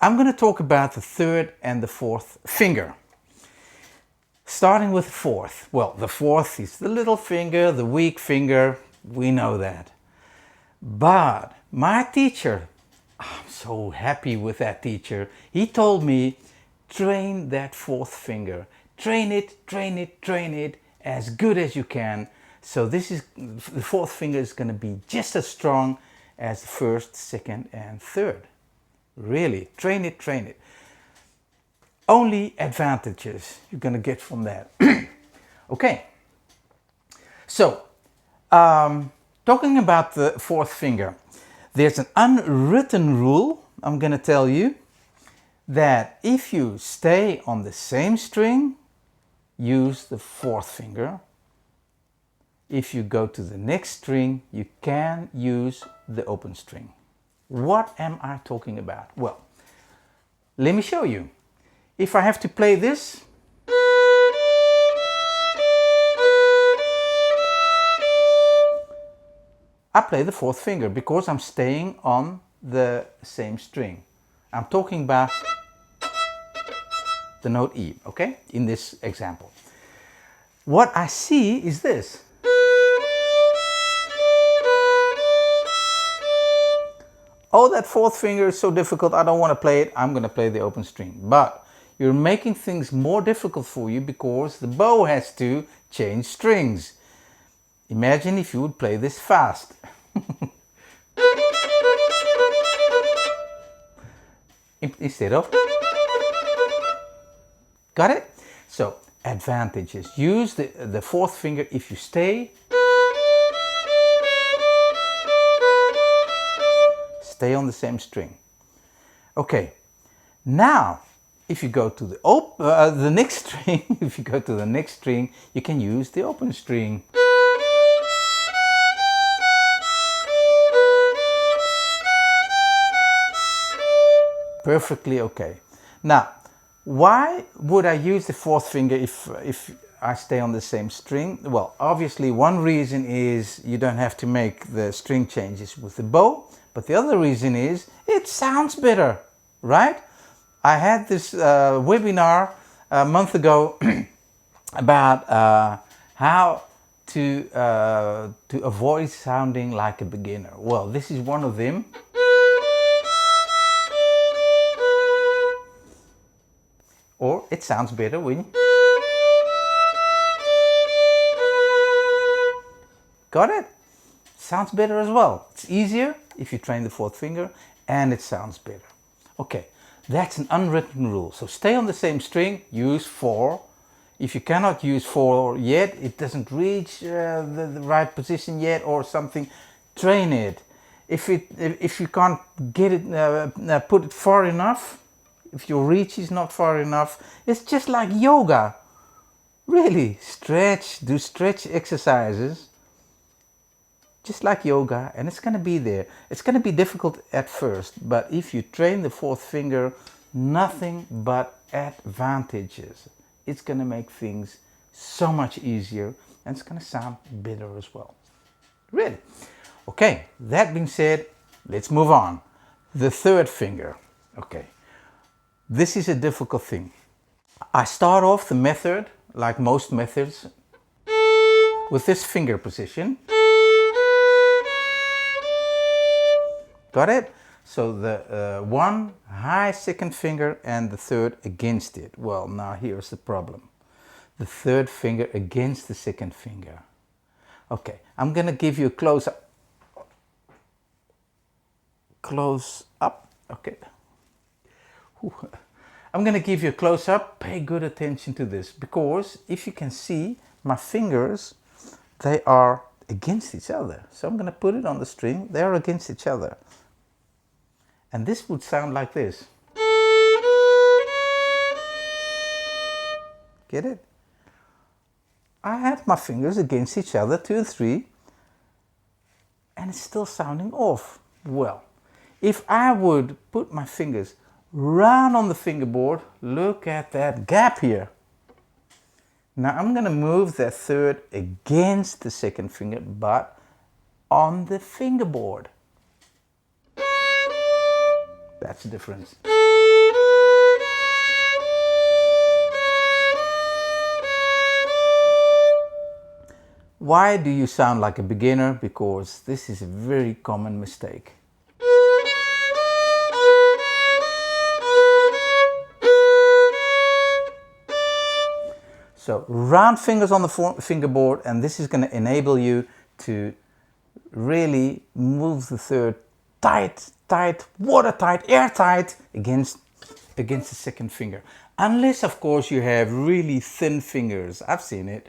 I'm going to talk about the third and the fourth finger. Starting with the fourth. Well, the fourth is the little finger, the weak finger. We know that. But my teacher, I'm so happy with that teacher. He told me, train that fourth finger. Train it, train it, train it as good as you can. So the fourth finger is going to be just as strong as the first, second and third. Really, train it, train it. Only advantages you're going to get from that. Okay, so talking about the fourth finger, there's an unwritten rule I'm going to tell you, that if you stay on the same string, use the fourth finger. If you go to the next string, you can use the open string. What am I talking about? Well, let me show you. If I have to play this, I play the fourth finger because I'm staying on the same string. I'm talking about the note E, okay, in this example. What I see is this. Oh, that fourth finger is so difficult, I don't want to play it, I'm going to play the open string. But you're making things more difficult for you because the bow has to change strings. Imagine if you would play this fast. Instead of. Got it? So, advantages. Use the fourth finger if you stay on the same string. Okay, now if you go to the next string, if you go to the next string, you can use the open string. Perfectly okay. Now, why would I use the fourth finger if I stay on the same string? Well, obviously one reason is you don't have to make the string changes with the bow, but the other reason is it sounds better, right? I had this webinar a month ago about how to avoid sounding like a beginner. Well, this is one of them. Or it sounds better when... Got it? Sounds better as well. It's easier if you train the fourth finger and it sounds better. Okay, that's an unwritten rule. So stay on the same string, use 4. If you cannot use 4 yet, it doesn't reach the right position yet or something, train it. If you can't get it, put it far enough, if your reach is not far enough, it's just like yoga. Really, do stretch exercises. Just like yoga, and it's going to be there. It's going to be difficult at first, but if you train the fourth finger, nothing but advantages. It's going to make things so much easier, and it's going to sound better as well. Really. Okay, that being said, let's move on. The third finger. Okay. This is a difficult thing. I start off the method, like most methods, with this finger position. Got it? So the one high second finger and the third against it. Well, now here's the problem. The third finger against the second finger. Okay, I'm gonna give you a close up. Close up, okay. I'm going to give you a close-up. Pay good attention to this, because if you can see, my fingers, they are against each other. So I'm going to put it on the string. They are against each other. And this would sound like this. Get it? I had my fingers against each other, 2 and 3, and it's still sounding off. Well, if I would put my fingers round on the fingerboard, look at that gap here. Now I'm going to move that third against the second finger, but on the fingerboard. That's the difference. Why do you sound like a beginner? Because this is a very common mistake. So round fingers on the fingerboard, and this is going to enable you to really move the third tight, watertight, airtight against the second finger. Unless, of course, you have really thin fingers. I've seen it.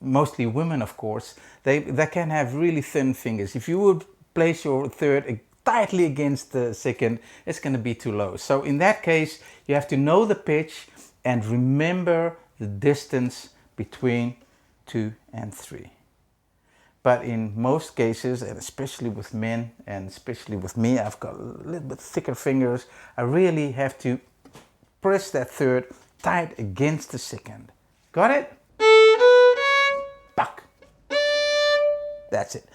Mostly women, of course. They can have really thin fingers. If you would place your third tightly against the second, it's going to be too low. So in that case, you have to know the pitch and remember the distance between 2 and 3. But in most cases, and especially with men, and especially with me, I've got a little bit thicker fingers. I really have to press that third tight against the second. Got it? Buck. That's it.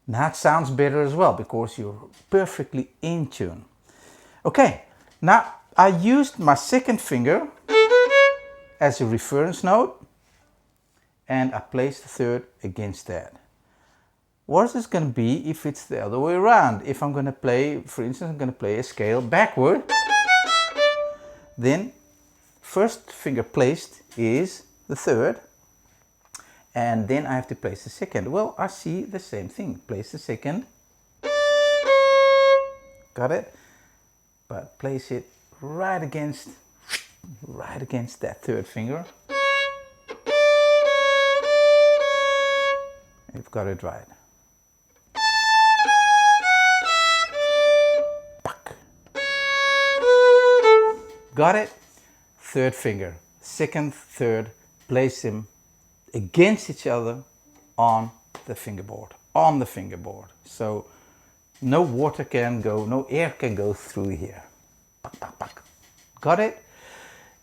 Now it sounds better as well because you're perfectly in tune. Okay, now I used my second finger as a reference note and I placed the third against that. What is this going to be if it's the other way around? If I'm going to play, for instance, I'm going to play a scale backward, then first finger placed is the third, and then I have to place the second. Well, I see the same thing. Place the second. Got it? But place it right against that third finger. You've got it right. Got it? Third finger, second, third, place them against each other on the fingerboard, So no water can go, no air can go through here. Buck, buck, buck. Got it?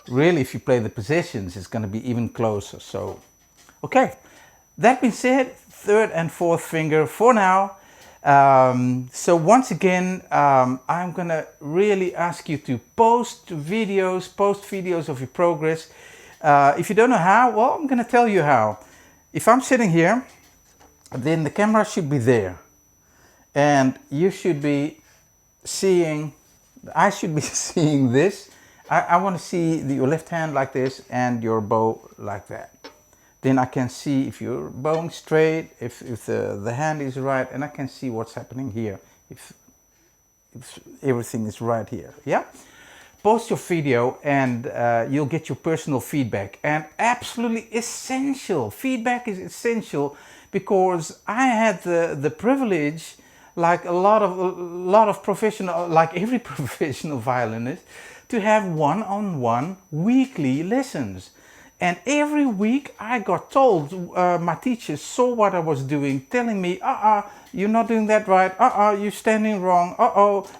Really, if you play the positions, it's going to be even closer. So, okay. That being said, third and fourth finger for now. So once again, I'm gonna really ask you to post videos of your progress. If you don't know how, well, I'm gonna tell you how. If I'm sitting here, then the camera should be there. And you should be seeing, I should be seeing this. I want to see your left hand like this and your bow like that. Then I can see if you're bowing straight, if the hand is right, and I can see what's happening here, if everything is right here, yeah? Post your video and you'll get your personal feedback. And absolutely essential, feedback is essential because I had the privilege, like a lot of professional, like every professional violinist, to have one-on-one weekly lessons. And every week I got told, my teachers saw what I was doing, telling me, you're not doing that right, you're standing wrong,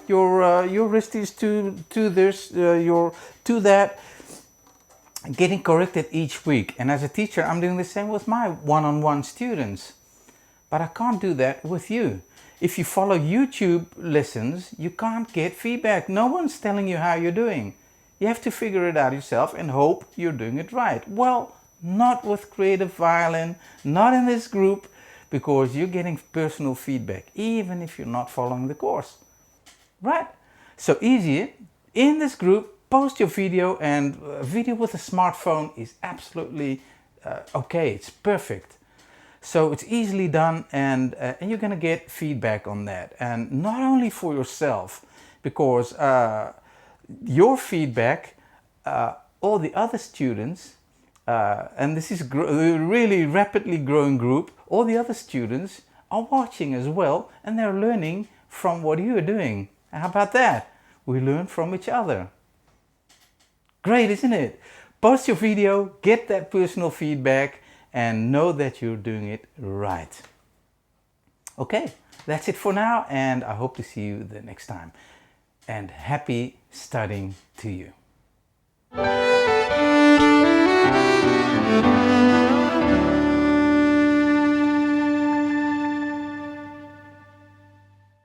your wrist is to this, you're to that. Getting corrected each week. And as a teacher, I'm doing the same with my one-on-one students. But I can't do that with you. If you follow YouTube lessons, you can't get feedback. No one's telling you how you're doing. You have to figure it out yourself and hope you're doing it right. Well, not with Creative Violin, not in this group, because you're getting personal feedback, even if you're not following the course. Right? So easy. In this group, post your video, and a video with a smartphone is absolutely okay. It's perfect. So it's easily done, and you're going to get feedback on that. And not only for yourself, because your feedback, all the other students, and this is a really rapidly growing group, all the other students are watching as well, and they're learning from what you're doing. How about that? We learn from each other. Great, isn't it? Post your video, get that personal feedback, and know that you're doing it right. Okay, that's it for now, and I hope to see you the next time. And happy studying to you.